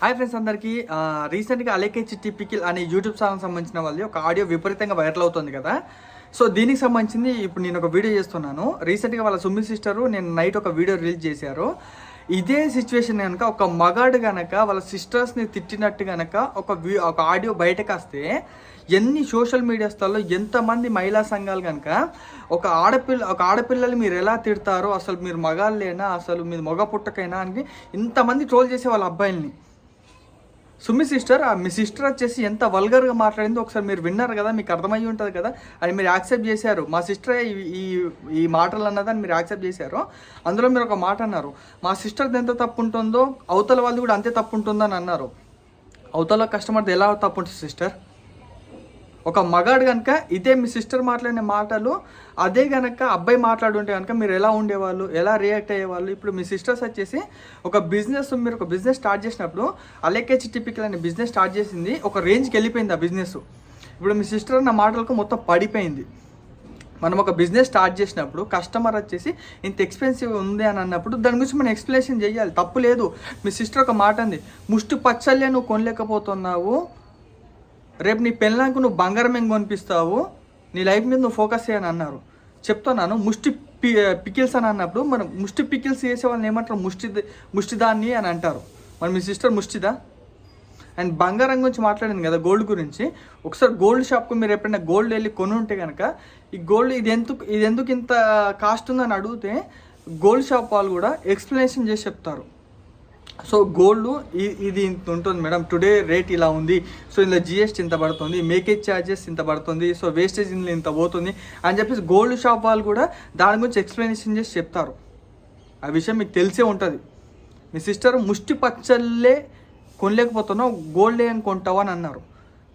Hi friends అందరికీ రీసెంట్గా అలేకే చిట్టి పికిల్ అనే యూట్యూబ్ ఛానల్ సంబంధించిన వాళ్ళది ఒక ఆడియో విపరీతంగా వైరల్ అవుతుంది కదా. సో దీనికి సంబంధించింది ఇప్పుడు నేను ఒక వీడియో చేస్తున్నాను. రీసెంట్గా వాళ్ళ సుమ్మి సిస్టరు నేను నైట్ ఒక వీడియో రిలీజ్ చేశారు. ఇదే సిచ్యువేషన్ కనుక ఒక మగాడు కనుక వాళ్ళ సిస్టర్స్ని తిట్టినట్టు కనుక ఒక ఆడియో బయటకు వస్తే ఎన్ని సోషల్ మీడియాస్లో ఎంతమంది మహిళా సంఘాలు కనుక ఒక ఆడపిల్లలు మీరు ఎలా తిడతారో, అసలు మీరు మగాళ్ళేనా, అసలు మీరు మగ పుట్టకైనా అని ఇంతమంది ట్రోల్ చేసే వాళ్ళ అబ్బాయిల్ని. సుమి సిస్టర్ మీ సిస్టర్ వచ్చేసి ఎంత వల్గర్గా మాట్లాడిందో ఒకసారి మీరు విన్నారు కదా, మీకు అర్థమయ్యి ఉంటుంది కదా. అది మీరు యాక్సెప్ట్ చేశారు. మా సిస్టరే ఈ మాటలు అన్నదని మీరు యాక్సెప్ట్ చేశారు. అందులో మీరు ఒక మాట అన్నారు, మా సిస్టర్ది ఎంత తప్పు ఉంటుందో అవతల వాళ్ళు కూడా అంతే తప్పు ఉంటుందని అన్నారు. అవతల కస్టమర్ది ఎలా తప్పు ఉంటుంది సిస్టర్? ఒక మగాడు కనుక ఇదే మీ సిస్టర్ మాట్లాడిన మాటలు అదే కనుక అబ్బాయి మాట్లాడుంటే కనుక మీరు ఎలా ఉండేవాళ్ళు, ఎలా రియాక్ట్ అయ్యేవాళ్ళు? ఇప్పుడు మీ సిస్టర్స్ వచ్చేసి మీరు ఒక బిజినెస్ స్టార్ట్ చేసినప్పుడు అలేకే చిట్టి పికిల్ అనే బిజినెస్ స్టార్ట్ చేసింది ఒక రేంజ్కి వెళ్ళిపోయింది ఆ బిజినెస్. ఇప్పుడు మీ సిస్టర్ అన్న మాటలకు మొత్తం పడిపోయింది. మనం ఒక బిజినెస్ స్టార్ట్ చేసినప్పుడు కస్టమర్ వచ్చేసి ఇంత ఎక్స్పెన్సివ్ ఉంది అని అన్నప్పుడు దాని గురించి మనం ఎక్స్ప్లెనేషన్ చేయాలి, తప్పు లేదు. మీ సిస్టర్ ఒక మాట అంది, ముష్టి పచ్చళ్ళే నువ్వు కొనలేకపోతున్నావు, రేపు నీ పెళ్ళానికి నువ్వు బంగారం ఏం కొనిపిస్తావు, నీ లైఫ్ మీద నువ్వు ఫోకస్ చేయని అన్నారు. చెప్తున్నాను ముష్టి పికిల్స్ అని అన్నప్పుడు మనం ముష్టి పికిల్స్ చేసే వాళ్ళని ఏమంటారు, ముష్టిదాన్ని అని అంటారు. మరి మీ సిస్టర్ ముష్టిదా? అండ్ బంగారం గురించి మాట్లాడింది కదా, గోల్డ్ గురించి. ఒకసారి గోల్డ్ షాప్కి మీరు ఎప్పుడైనా గోల్డ్ వెళ్ళి కొని ఉంటే కనుక ఈ గోల్డ్ ఇది ఎందుకు ఇంత కాస్ట్ ఉందని అడిగితే గోల్డ్ షాప్ వాళ్ళు కూడా ఎక్స్ప్లెనేషన్ చేసి చెప్తారు. సో గోల్డ్ ఇది ఇంత ఉంటుంది మేడం, టుడే రేట్ ఇలా ఉంది, సో ఇందులో జిఎస్టీ ఇంత పడుతుంది, మేకేజ్ ఛార్జెస్ ఇంత పడుతుంది, సో వేస్టేజ్ ఇందులో ఇంత పోతుంది అని చెప్పేసి గోల్డ్ షాప్ వాళ్ళు కూడా దాని గురించి ఎక్స్ప్లెనేషన్ చేసి చెప్తారు. ఆ విషయం మీకు తెలిసే ఉంటుంది. మీ సిస్టర్ ముష్టి పచ్చళ్ళే కొనలేకపోతున్నావు, గోల్డ్ ఏం కొంటావు అని అన్నారు.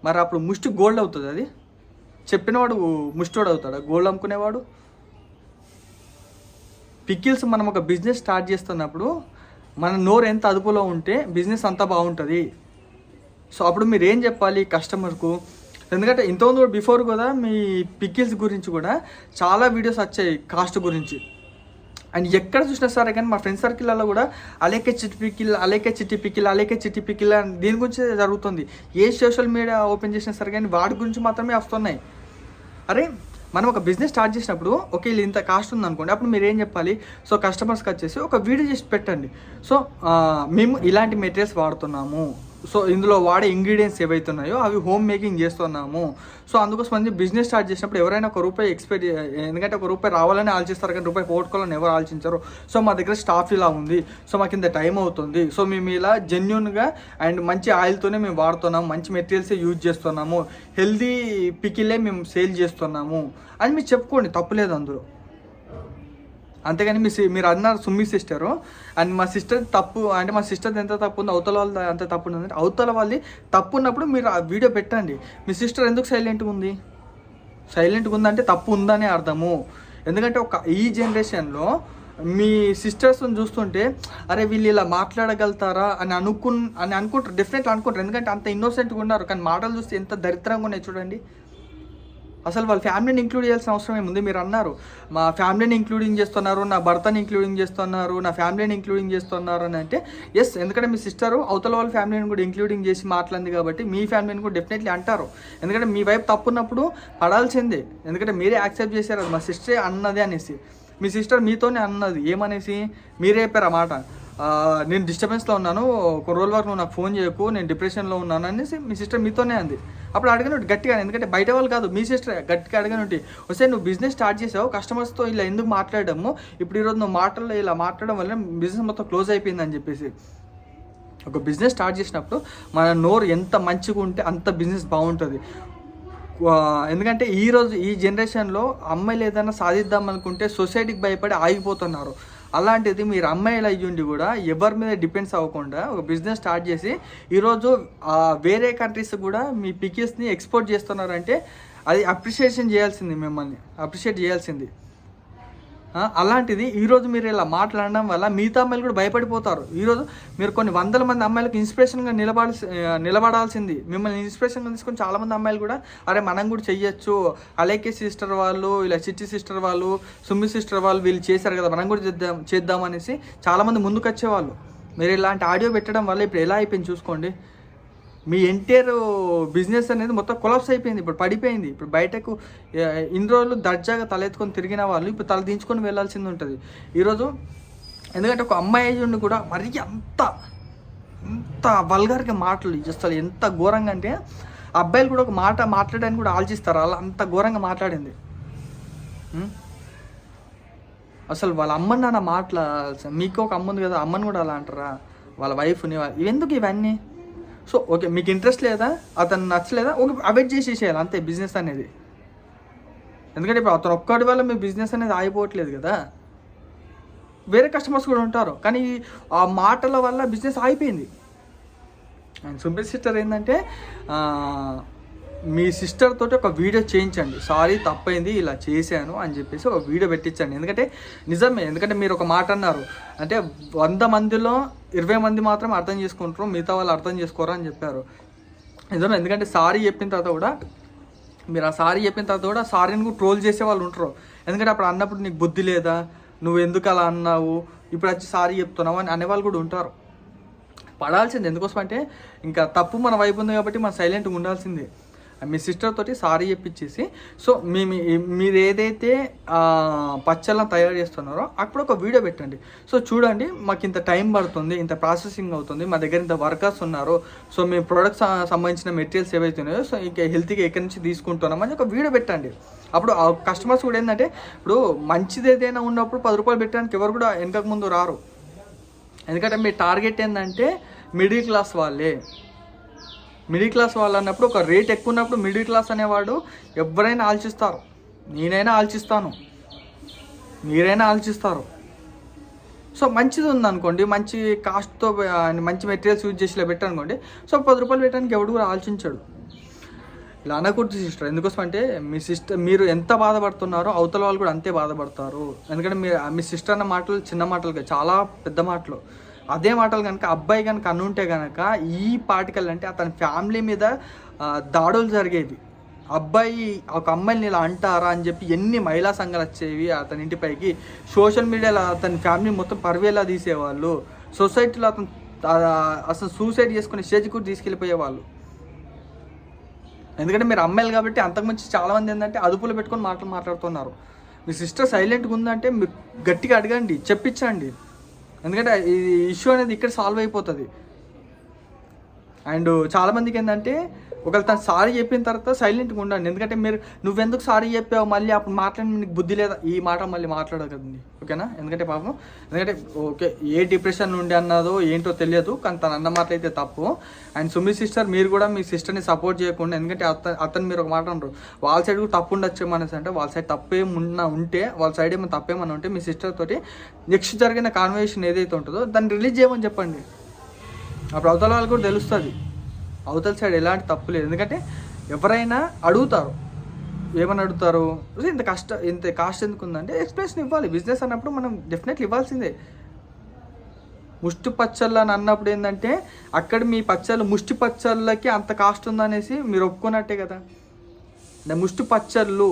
మరి అప్పుడు ముష్టి గోల్డ్ అవుతుంది? అది చెప్పినవాడు ముష్టివాడు అవుతాడా గోల్డ్ అమ్ముకునేవాడు? పికిల్స్ మనం ఒక బిజినెస్ స్టార్ట్ చేస్తున్నప్పుడు మన నోరు ఎంత అదుపులో ఉంటే బిజినెస్ అంతా బాగుంటుంది. సో అప్పుడు మీరు ఏం చెప్పాలి కస్టమర్కు? ఎందుకంటే ఇంతకుముందు కూడా బిఫోర్ కూడా మీ పికిల్స్ గురించి కూడా చాలా వీడియోస్ వచ్చాయి కాస్ట్ గురించి. అండ్ ఎక్కడ చూసినా సరే కానీ మా ఫ్రెండ్ సర్కిల్లో కూడా అలేకే చిట్టి పికిల్ అని దీని గురించి జరుగుతుంది. ఏ సోషల్ మీడియా ఓపెన్ చేసినా సరే కానీ వాటి గురించి మాత్రమే వస్తున్నాయి. అరే మనం ఒక బిజినెస్ స్టార్ట్ చేసినప్పుడు ఓకే వీళ్ళు ఇంత కాస్ట్ ఉంది అనుకోండి, అప్పుడు మీరు ఏం చెప్పాలి, సో కస్టమర్స్కి వచ్చేసి ఒక వీడియో చేసి పెట్టండి. సో మేము ఇలాంటి మెటీరియల్స్ వాడుతున్నాము, సో ఇందులో వాడే ఇంగ్రీడియంట్స్ ఏవైతున్నాయో అవి హోమ్ మేకింగ్ చేస్తున్నాము. సో అందుకోసం మంది బిజినెస్ స్టార్ట్ చేసినప్పుడు ఎవరైనా ₹1 ఎందుకంటే ₹1 రావాలని ఆలోచిస్తారు కానీ రూపాయి పోగొట్టుకోవాలని ఎవరు ఆలోచించారు. సో మా దగ్గర స్టాఫ్ ఇలా ఉంది, సో మాకు ఇంత టైం అవుతుంది, సో మేము ఇలా జెన్యున్గా అండ్ మంచి ఆయిల్తోనే మేము వాడుతున్నాము, మంచి మెటీరియల్సే యూజ్ చేస్తున్నాము, హెల్దీ పికిలే మేము సేల్ చేస్తున్నాము అని మీరు చెప్పుకోండి, తప్పులేదు అందులో. అంతేగాని మీరు అన్నారు సుమ్మి సిస్టరు అండ్ మా సిస్టర్ తప్పు అంటే మా సిస్టర్ ఎంత తప్పు ఉంది, అవతల వాళ్ళది అంత తప్పు ఉంది అంటే అవతల వాళ్ళది తప్పు ఉన్నప్పుడు మీరు ఆ వీడియో పెట్టండి. మీ సిస్టర్ ఎందుకు సైలెంట్గా ఉంది? సైలెంట్గా ఉందంటే తప్పు ఉందని అర్థము. ఎందుకంటే ఈ జనరేషన్లో మీ సిస్టర్స్ని చూస్తుంటే అరే వీళ్ళు ఇలా మాట్లాడగలుగుతారా అని అనుకుంటారు, డెఫినెట్లీ అనుకుంటారు. ఎందుకంటే అంత ఇన్నోసెంట్గా ఉన్నారు. కానీ మాటలు చూస్తే ఎంత దరిద్రంగా ఉన్నాయి చూడండి. అసలు వాళ్ళ ఫ్యామిలీని ఇంక్లూడ్ చేయాల్సిన అవసరం ఏముంది? మీరు అన్నారు మా ఫ్యామిలీని ఇంక్లూడింగ్ చేస్తున్నారు, నా భర్తని ఇంక్లూడింగ్ చేస్తున్నారు, నా ఫ్యామిలీని ఇంక్లూడింగ్ చేస్తున్నారు అని అంటే ఎస్, ఎందుకంటే మీ సిస్టరు అవతల వాళ్ళ ఫ్యామిలీని కూడా ఇంక్లూడింగ్ చేసి మాట్లాడింది కాబట్టి మీ ఫ్యామిలీని కూడా డెఫినెట్లీ అంటారు. ఎందుకంటే మీ వైపు తప్పున్నప్పుడు పడాల్సిందే, ఎందుకంటే మీరే యాక్సెప్ట్ చేశారు అది మా సిస్టరే అన్నది అనేసి. మీ సిస్టర్ మీతోనే అన్నది ఏమనేసి మీరే చెప్పారు ఆ మాట, నేను డిస్టర్బెన్స్లో ఉన్నాను, కొన్ని రోజుల వరకు నువ్వు నాకు ఫోన్ చేయకు, నేను డిప్రెషన్లో ఉన్నాను అనేసి మీ సిస్టర్ మీతోనే అంది. అప్పుడు అడగనుంటి గట్టిగా, ఎందుకంటే బయట వాళ్ళు కాదు మీ సిస్టర్ గట్టిగా అడగనుంటి, వస్తే నువ్వు బిజినెస్ స్టార్ట్ చేసావు, కస్టమర్స్తో ఇలా ఎందుకు మాట్లాడము, ఇప్పుడు ఈరోజు నువ్వు మాటల్లో ఇలా మాట్లాడడం వల్ల బిజినెస్ మొత్తం క్లోజ్ అయిపోయిందని చెప్పేసి. ఒక బిజినెస్ స్టార్ట్ చేసినప్పుడు మన నోరు ఎంత మంచిగా ఉంటే అంత బిజినెస్ బాగుంటుంది. ఎందుకంటే ఈరోజు ఈ జనరేషన్లో అమ్మాయిలు ఏదైనా సాధిద్దాం అనుకుంటే సొసైటీకి భయపడి ఆగిపోతున్నారు. అలాంటిది మీరు అమ్మాయిలు అయ్యుండి కూడా ఎవరి మీద డిపెండ్స్ అవ్వకుండా ఒక బిజినెస్ స్టార్ట్ చేసి ఈరోజు వేరే కంట్రీస్ కూడా మీ పికిల్స్ని ఎక్స్పోర్ట్ చేస్తున్నారంటే అది అప్రిషియేషన్ చేయాల్సింది, మిమ్మల్ని అప్రిషియేట్ చేయాల్సింది. అలాంటిది ఈరోజు మీరు ఇలా మాట్లాడడం వల్ల మిగతా అమ్మాయిలు కూడా భయపడిపోతారు. ఈరోజు మీరు కొన్ని వందల మంది అమ్మాయిలకు ఇన్స్పిరేషన్గా నిలబడాల్సింది. మిమ్మల్ని ఇన్స్పిరేషన్గా తీసుకొని చాలామంది అమ్మాయిలు కూడా అరే మనం కూడా చెయ్యొచ్చు, అలేకే సిస్టర్ వాళ్ళు, ఇలా చిట్టి సిస్టర్ వాళ్ళు, సుమ్మి సిస్టర్ వాళ్ళు వీళ్ళు చేశారు కదా మనం కూడా చేద్దాం అనేసి చాలామంది ముందుకు వచ్చేవాళ్ళు. మీరు ఇలాంటి ఆడియో పెట్టడం వల్ల ఇప్పుడు ఎలా అయిపోయింది చూసుకోండి. మీ ఎంటైర్ బిజినెస్ అనేది మొత్తం కొలాప్స్ అయిపోయింది, ఇప్పుడు పడిపోయింది. ఇప్పుడు బయటకు ఇన్ని రోజులు దర్జాగా తలెత్తుకొని తిరిగిన వాళ్ళు ఇప్పుడు తల దించుకొని వెళ్ళాల్సింది ఉంటుంది ఈరోజు. ఎందుకంటే ఒక అమ్మాయి ఏజ్ ఉండి కూడా మరీ అంత వల్గర్గా మాటలు అసలు ఎంత ఘోరంగా అంటే అబ్బాయిలు కూడా ఒక మాట మాట్లాడడానికి కూడా ఆలోచిస్తారు, అలా అంత ఘోరంగా మాట్లాడింది. అసలు వాళ్ళ అమ్మని నాన్న మాటలు, మీకు ఒక అమ్మ ఉంది కదా, అమ్మని కూడా అలా అంటారా, వాళ్ళ వైఫ్ని, ఎందుకు ఇవన్నీ? సో ఓకే, మీకు ఇంట్రెస్ట్ లేదా, అతను నచ్చలేదా, ఓకే అవాయిడ్ చేసేసేయాలి అంతే బిజినెస్ అనేది. ఎందుకంటే ఇప్పుడు అతను ఒక్కడి వల్ల మీ బిజినెస్ అనేది ఆగిపోవట్లేదు కదా, వేరే కస్టమర్స్ కూడా ఉంటారు, కానీ ఆ మాటల వల్ల బిజినెస్ ఆగిపోయింది. అండ్ సుమిత్ సిస్టర్ ఏంటంటే మీ సిస్టర్ తోటి ఒక వీడియో చేయించండి, సారీ తప్పైంది ఇలా చేశాను అని చెప్పేసి ఒక వీడియో పెట్టించండి. ఎందుకంటే నిజమే, ఎందుకంటే మీరు ఒక మాట అన్నారు అంటే 100 మందిలో 20 మంది మాత్రం అర్థం చేసుకుంటారు, మిగతా వాళ్ళు అర్థం చేసుకోరు అని చెప్పారు. నిజమే, ఎందుకంటే సారీ చెప్పిన తర్వాత కూడా మీరు ఆ సారీ చెప్పిన తర్వాత కూడా సారీని కూడా ట్రోల్ చేసే వాళ్ళు ఉంటారు. ఎందుకంటే అప్పుడు అన్నప్పుడు నీకు బుద్ధి లేదా, నువ్వు ఎందుకు అలా అన్నావు, ఇప్పుడు వచ్చి సారీ చెప్తున్నావు అని అనేవాళ్ళు కూడా ఉంటారు. పడాల్సింది, ఎందుకోసం అంటే ఇంకా తప్పు మన వైపు ఉంది కాబట్టి మనం సైలెంట్గా ఉండాల్సిందే. మీ సిస్టర్ తోటి సారీ చెప్పించేసి, సో మీరు ఏదైతే పచ్చళ్ళని తయారు చేస్తున్నారో అప్పుడు ఒక వీడియో పెట్టండి. సో చూడండి, మాకు ఇంత టైం పడుతుంది, ఇంత ప్రాసెసింగ్ అవుతుంది, మా దగ్గర ఇంత వర్కర్స్ ఉన్నారు, సో మీ ప్రొడక్ట్స్ సంబంధించిన మెటీరియల్స్ ఏవైతే ఉన్నాయో సో ఇంకా హెల్త్గా ఎక్కడి నుంచి తీసుకుంటున్నాం అని ఒక వీడియో పెట్టండి. అప్పుడు ఆ కస్టమర్స్ కూడా ఏంటంటే, ఇప్పుడు మంచిది ఏదైనా ఉన్నప్పుడు 10 రూపాయలు పెట్టడానికి ఎవరు కూడా వెనకకు ముందు రారు. ఎందుకంటే మీ టార్గెట్ ఏంటంటే మిడిల్ క్లాస్ వాళ్ళే. మిడిల్ క్లాస్ వాళ్ళు అన్నప్పుడు ఒక రేట్ ఎక్కువ ఉన్నప్పుడు మిడిల్ క్లాస్ అనేవాడు ఎవరైనా ఆలోచిస్తారు, నేనైనా ఆలోచిస్తాను, మీరైనా ఆలోచిస్తారు. సో మంచిది ఉందనుకోండి, మంచి కాస్ట్తో మంచి మెటీరియల్స్ యూజ్ చేసి ఇలా పెట్టానుకోండి, సో 10 రూపాయలు పెట్టడానికి ఎవడు కూడా ఆలోచించాడు. ఇలా అనకూడదు సిస్టర్. ఎందుకోసం అంటే మీరు ఎంత బాధపడుతున్నారో అవతల వాళ్ళు కూడా అంతే బాధపడతారు. ఎందుకంటే మీ సిస్టర్ అన్న మాటలు చిన్న మాటలు, చాలా పెద్ద మాటలు. అదే మాటలు కనుక అబ్బాయి కనుక అనుంటే కనుక ఈ పార్టికల్ అంటే అతని ఫ్యామిలీ మీద దాడులు జరిగేవి. అబ్బాయి ఒక అమ్మాయిని ఇలా అంటారా అని చెప్పి ఎన్ని మహిళా సంఘాలు వచ్చేవి అతని ఇంటిపైకి. సోషల్ మీడియాలో అతని ఫ్యామిలీ మొత్తం పర్వేలా తీసేవాళ్ళు. సొసైటీలో అతను అసలు సూసైడ్ చేసుకునే స్టేజ్కి కూడా తీసుకెళ్ళిపోయేవాళ్ళు. ఎందుకంటే మీరు అమ్మాయిలు కాబట్టి అంతకుమించి చాలామంది ఏంటంటే అదుపులో పెట్టుకొని మాట్లాడుతున్నారు. మీ సిస్టర్ సైలెంట్గా ఉందంటే మీరు గట్టిగా అడగండి, చెప్పించండి. ఎందుకంటే ఈ ఇష్యూ అనేది ఇక్కడ సాల్వ్ అయిపోతుంది. అండ్ చాలామందికి ఏంటంటే ఒకవేళ తను సారీ చెప్పిన తర్వాత సైలెంట్గా ఉండండి. ఎందుకంటే నువ్వెందుకు సారీ చెప్పావు, మళ్ళీ అప్పుడు మాట్లాడి నీకు బుద్ధి లేదా, ఈ మాట మళ్ళీ మాట్లాడకదండి, ఓకేనా? ఎందుకంటే పాపం, ఎందుకంటే ఓకే ఏ డిప్రెషన్ నుండి అన్నదో ఏంటో తెలియదు, కానీ తను అన్న మాటలు అయితే తప్పు. అండ్ సుమి సిస్టర్, మీరు కూడా మీ సిస్టర్ని సపోర్ట్ చేయకుండా, ఎందుకంటే అతను మీరు ఒక మాట అంటారు వాళ్ళ సైడ్ కూడా తప్పు ఉండొచ్చు అనేసి, అంటే వాళ్ళ సైడ్ తప్పేమన్నా ఉంటే, వాళ్ళ సైడ్ ఏమైనా తప్పేమన్నా ఉంటే మీ సిస్టర్ తోటి నెక్స్ట్ జరిగిన కాన్వర్సేషన్ ఏదైతే ఉంటుందో దాన్ని రిలీజ్ చేయమని చెప్పండి. అప్పుడు అవతల వాళ్ళు కూడా తెలుస్తుంది అవతల సైడ్ ఎలాంటి తప్పు లేదు. ఎందుకంటే ఎవరైనా అడుగుతారు, ఏమని అడుగుతారు, ఇంత కాస్ట్ ఎందుకు ఉందంటే ఎక్స్ప్రెషన్ ఇవ్వాలి. బిజినెస్ అన్నప్పుడు మనం డెఫినెట్లీ ఇవ్వాల్సిందే. ముష్టి పచ్చళ్ళు అని అన్నప్పుడు ఏంటంటే అక్కడ మీ పచ్చళ్ళు ముష్టి పచ్చళ్ళకి అంత కాస్ట్ ఉందనేసి మీరు ఒప్పుకున్నట్టే కదా. ముష్టి పచ్చళ్ళు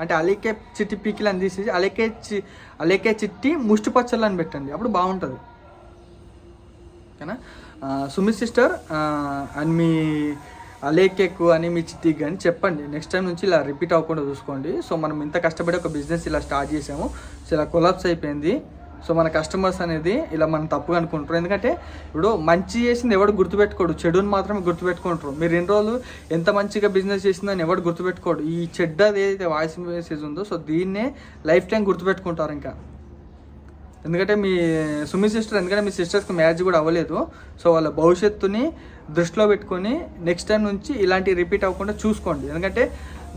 అంటే అలేకే చిట్టి పీకిలు అని తీసేసి అలేకే చిట్టి ముష్టి పచ్చళ్ళు అని పెట్టండి, అప్పుడు బాగుంటుంది, ఓకేనా? సుమిత్ సిస్టర్ అండ్ మీ అలేకేక్ అని మీ చిట్టికి కానీ చెప్పండి, నెక్స్ట్ టైం నుంచి ఇలా రిపీట్ అవ్వకుండా చూసుకోండి. సో మనం ఇంత కష్టపడి ఒక బిజినెస్ ఇలా స్టార్ట్ చేసాము, సో ఇలా కొలాప్స్ అయిపోయింది. సో మన కస్టమర్స్ అనేది ఇలా మనం తప్పుగా అనుకుంటారు. ఎందుకంటే ఇప్పుడు మంచి చేసింది ఎవడు గుర్తుపెట్టుకోడు, చెడుని మాత్రమే గుర్తుపెట్టుకుంటారు. మీరు 2 రోజులు ఎంత మంచిగా బిజినెస్ చేసిందని ఎవడు గుర్తుపెట్టుకోడు. ఈ చెడ్డది ఏదైతే వాయిస్ మెసేజ్ ఉందో సో దీన్నే లైఫ్ టైం గుర్తుపెట్టుకుంటారు. ఇంకా ఎందుకంటే మీ సుమి సిస్టర్, ఎందుకంటే మీ సిస్టర్స్కి మ్యారేజ్ కూడా అవ్వలేదు, సో వాళ్ళ భవిష్యత్తుని దృష్టిలో పెట్టుకొని నెక్స్ట్ టైం నుంచి ఇలాంటివి రిపీట్ అవ్వకుండా చూసుకోండి. ఎందుకంటే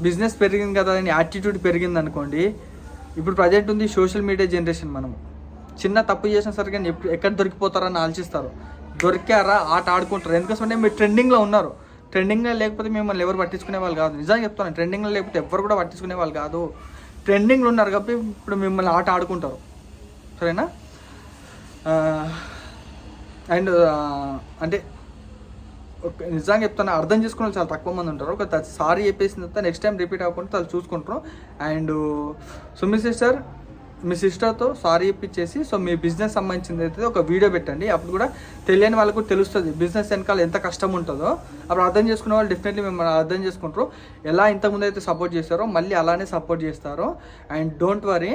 బిజినెస్ పెరిగింది కదా అని యాటిట్యూడ్ పెరిగింది అనుకోండి, ఇప్పుడు ప్రజెంట్ ఉంది సోషల్ మీడియా జనరేషన్. మనము చిన్న తప్పు చేసిన సరే కానీ ఎక్కడ దొరికిపోతారని ఆలోచిస్తారు, దొరికారా ఆట ఆడుకుంటారు. ఎందుకంటే మీరు ట్రెండింగ్లో ఉన్నారు, ట్రెండింగ్లో లేకపోతే మిమ్మల్ని ఎవరు పట్టించుకునే వాళ్ళు కాదు. నిజంగా చెప్తాను, ట్రెండింగ్లో లేకపోతే ఎవరు కూడా పట్టించుకునే వాళ్ళు కాదు. ట్రెండింగ్లో ఉన్నారు కాబట్టి ఇప్పుడు మిమ్మల్ని ఆట ఆడుకుంటారు, సరేనా? అండ్ అంటే నిజంగా చెప్తాను, అర్థం చేసుకునే వాళ్ళు చాలా తక్కువ మంది ఉంటారు. ఒక సారీ చెప్పేసిన తర్వాత నెక్స్ట్ టైం రిపీట్ అవ్వకుండా వాళ్ళు చూసుకుంటారు. And Sumi sister, me సిస్టర్తో sorry ఇప్పించేసి so me business సంబంధించింది అయితే ఒక వీడియో పెట్టండి. అప్పుడు కూడా తెలియని వాళ్ళకు తెలుస్తుంది బిజినెస్ వెనకాల ఎంత కష్టం ఉంటుందో. అప్పుడు అర్థం చేసుకునే వాళ్ళు డెఫినెట్లీ మిమ్మల్ని అర్థం చేసుకుంటారు. ఎలా ఇంతకుముందు అయితే సపోర్ట్ చేస్తారో మళ్ళీ అలానే సపోర్ట్ చేస్తారు. And don't worry.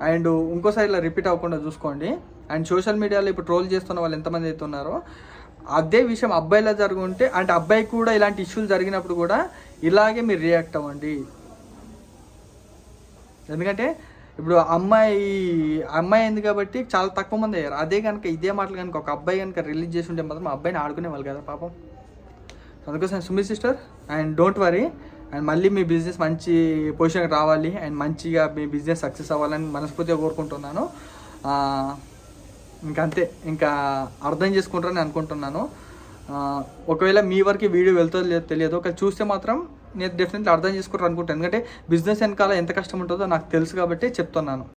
అండ్ ఇంకోసారి ఇలా రిపీట్ అవ్వకుండా చూసుకోండి. అండ్ సోషల్ మీడియాలో ఇప్పుడు ట్రోల్ చేస్తున్న వాళ్ళు ఎంతమంది అయితే ఉన్నారో అదే విషయం అబ్బాయిలా జరుగుంటే, అంటే అబ్బాయి కూడా ఇలాంటి ఇష్యూలు జరిగినప్పుడు కూడా ఇలాగే మీరు రియాక్ట్ అవ్వండి. ఎందుకంటే ఇప్పుడు అమ్మాయి అయింది కాబట్టి చాలా తక్కువ మంది అయ్యారు. అదే కనుక ఇదే మాటలు కనుక ఒక అబ్బాయి కనుక రిలీజ్ చేసి ఉంటే మాత్రం అబ్బాయిని ఆడుకునేవాళ్ళు కదా పాపం. అందుకోసం సుమి sister and don't worry. And మళ్ళీ మీ బిజినెస్ మంచి పొజిషన్కి రావాలి అండ్ మంచిగా మీ బిజినెస్ సక్సెస్ అవ్వాలని మనస్ఫూర్తిగా కోరుకుంటున్నాను. ఇంకంతే, ఇంకా అర్థం చేసుకుంటారని అనుకుంటున్నాను. ఒకవేళ మీ వరకు వీడియో వెళ్తుందో లేదో తెలియదు, ఒకవేళ చూస్తే మాత్రం నేను డెఫినెట్లీ అర్థం చేసుకుంటారు అనుకుంటాను. ఎందుకంటే బిజినెస్ వెనకాల ఎంత కష్టం ఉంటుందో నాకు తెలుసు కాబట్టి చెప్తున్నాను.